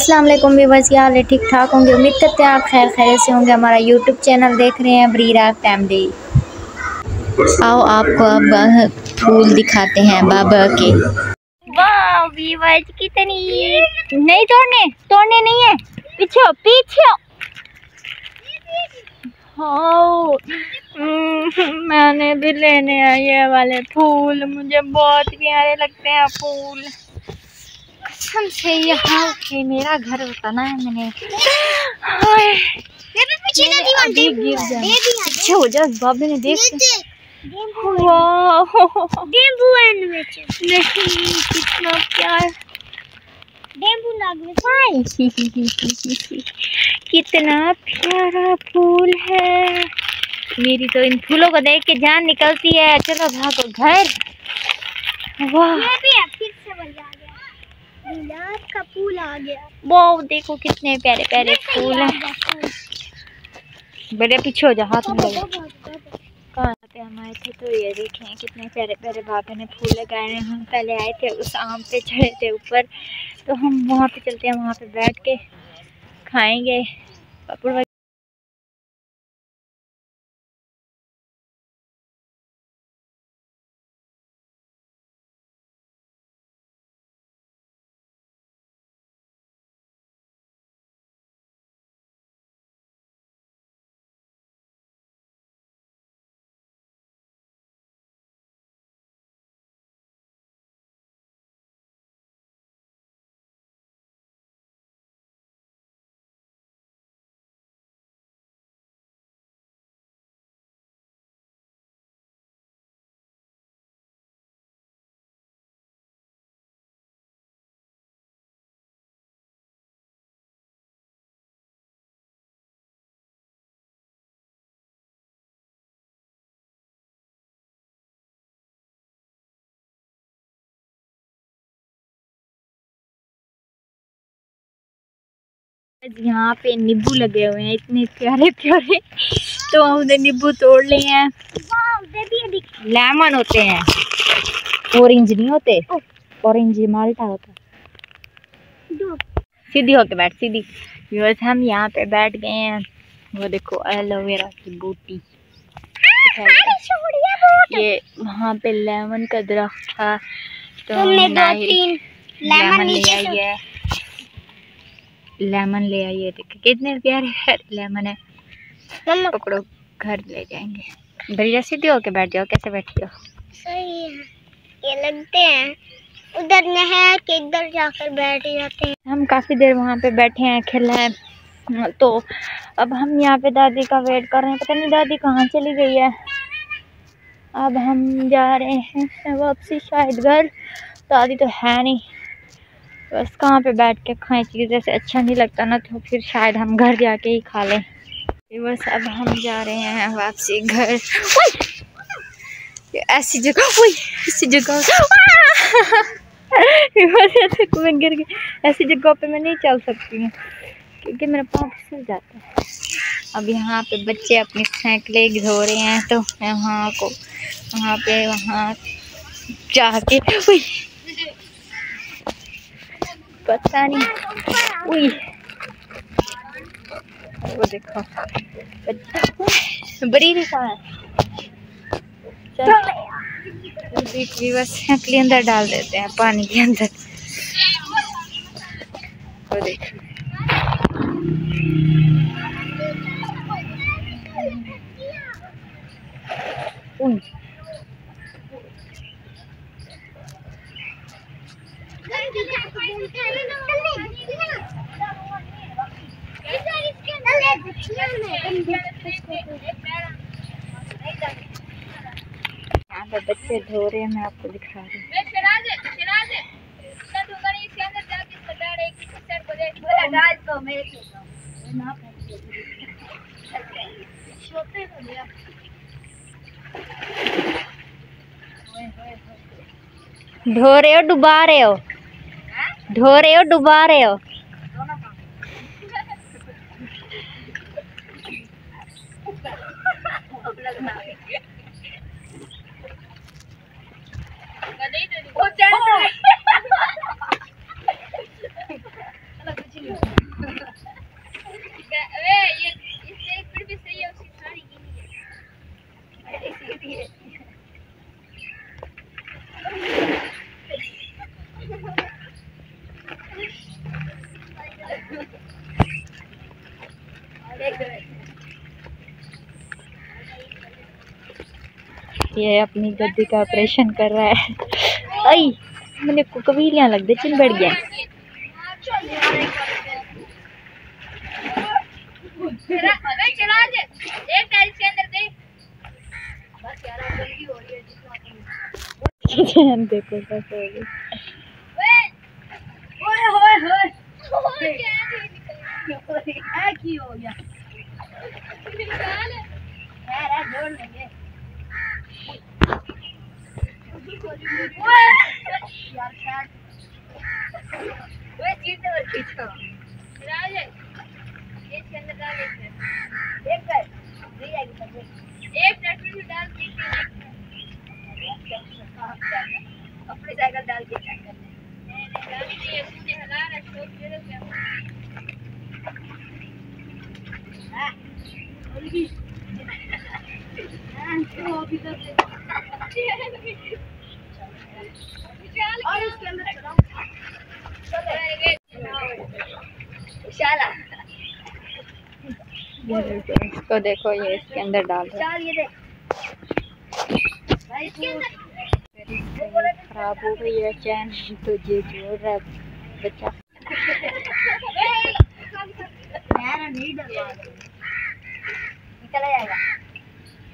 अस्सलाम वालेकुम व्यूअर्स, क्या हाल है? ठीक ठाक होंगे। उम्मीद करते हैं आप खैर खैरियत से होंगे। हमारा यूट्यूब चैनल देख रहे हैं ब्रीरा फैमिली। आओ आपको अब फूल दिखाते हैं बाबा के। वाह व्यूअर्स, कितनी नहीं तोड़ने नहीं है, पीछे पीछे। हाँ मैंने भी लेने आए ये वाले फूल, मुझे बहुत प्यारे लगते हैं फूल कसम से। यहाँ के मेरा घर होता ना, मैंने पीछे हो जा बाबे ने देख कितना प्यार, कितना प्यारा फूल है। मेरी तो इन फूलों को देख के जान निकलती है। चलो भागो घर। वाह का फूल आ गया। वाह देखो कितने प्यारे प्यारे फूल हैं। बड़े पीछे हो जा, हाथ में लगे। कहाँ पे हम आए थे तो ये देखें कितने प्यारे प्यारे बाबा ने फूल लगाए हैं। हम पहले आए थे उस आम पे चढ़े थे ऊपर, तो हम वहाँ पे चलते हैं, वहाँ पे बैठ के खाएंगे पापड़। यहाँ पे नींबू लगे हुए हैं, इतने प्यारे प्यारे। तो हमने नींबू तोड़ लिए हैं। लेमन होते हैं, ऑरेंज नहीं होते। ऑरेंज माल्टा होता। सीधी होके बैठ, सीधी। बस हम यहाँ पे बैठ गए हैं। वो देखो एलोवेरा की बूटी। ये वहाँ पे लेमन का दरख्त था, तो हमने 2-3 लेमन ले आई है। लेमन ले आइए, देखिए कितने प्यारे लेमन है। पकड़ो, घर ले जाएंगे। भैया सीधे होके बैठ जाओ। कैसे बैठती हो? सही है, ये लगते हैं उधर नहर के इधर जाकर बैठ जाते हैं। हम काफी देर वहाँ पे बैठे हैं, खेला है। तो अब हम यहाँ पे दादी का वेट कर रहे हैं, पता नहीं दादी कहाँ चली गई है। अब हम जा रहे हैं वापसी शायद घर। दादी तो है नहीं, बस कहाँ पे बैठ के खाएं, चीज़ ऐसे अच्छा नहीं लगता ना, तो फिर शायद हम घर जाके ही खा लें। बस अब हम जा रहे हैं वापसी घर। ऐसी जगह, ऐसी जगह मैं गिर गई। ऐसी जगह पे मैं नहीं चल सकती हूँ क्योंकि मेरा पाँव फिसल जाता है। अब यहाँ पे बच्चे अपनी साइकिलें धो रहे हैं, तो मैं वहाँ जाके पता नहीं। वो देखो बड़ी दिखा है। बस साइकिल अंदर डाल देते हैं पानी के अंदर। वो देखो यहाँ पे बच्चे धो रहे हैं, मैं आपको दिखा रही हूँ। धो रहे हो डुबा रहे हो? धो रहे हो डुबा रहे हो? ये अपनी गद्दी का ऑपरेशन कर रहा है। आई मैंने को कबीलियां लग दे चिन बैठ गया। चला दे एक टाइल्स के अंदर दे बस यार जल्दी हो रही है जितना देखो बस हो गई। ओए होए होए क्या की हो गया यार जोड़ लेंगे यार क्या ओए सीट और खींचो राज इसके अंदर डाल दे एक कर नहीं आएगी एक मिनट में डाल के अपनी साइकिल डाल के चेक कर ले डाल दिए मुझे हला रहा है दे दो क्या हां बोली हां तो अभी तक और इसके अंदर चलाओ शाला इसको देखो ये इसके अंदर डाल रहा है। ये देख खराब हो गई है चैन तो ये जोड़ रहा है बच्चा नहीं डलवा निकल जाएगा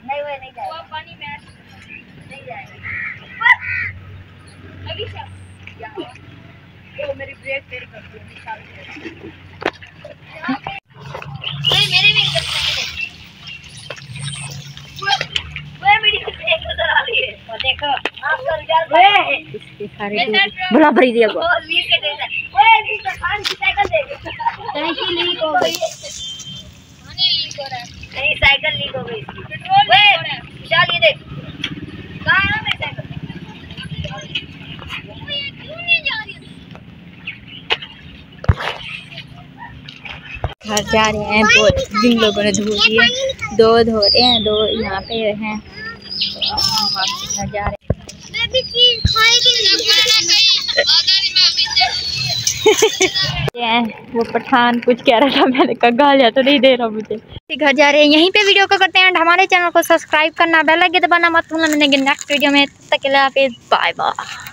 नहीं वो नहीं जाएगा पानी में नहीं जाएगा अभी मेरी ब्रेक तेरी करती है निकाल मेरे भी देखो आपका रिजल्ट इसके सारे बड़ा भरी दिया वो लीक के दे ओए इसका खान की साइकिल दे टैंकी लीक हो गई पानी लीक हो रहा है नहीं साइकिल लीक हो गई पेट्रोल लीक हो रहा है विशाल ये देख कहां है मेरी साइकिल ये क्यों नहीं जा रही घर जा रहे हैं बहुत जिन लोगों ने धो दिए दो धो रहे हैं दो यहाँ पे हैं घर जा रहे हैं। वो पठान कुछ कह रहा था मैंने कहा गालियां तो नहीं दे रहा मुझे। घर जा रहे हैं यहीं पे वीडियो को करते हैं हमारे चैनल को सब्सक्राइब करना बेल आइकन दबाना मत भूलना। मिलेंगे नेक्स्ट वीडियो में तब तक के लिए बाय बाय।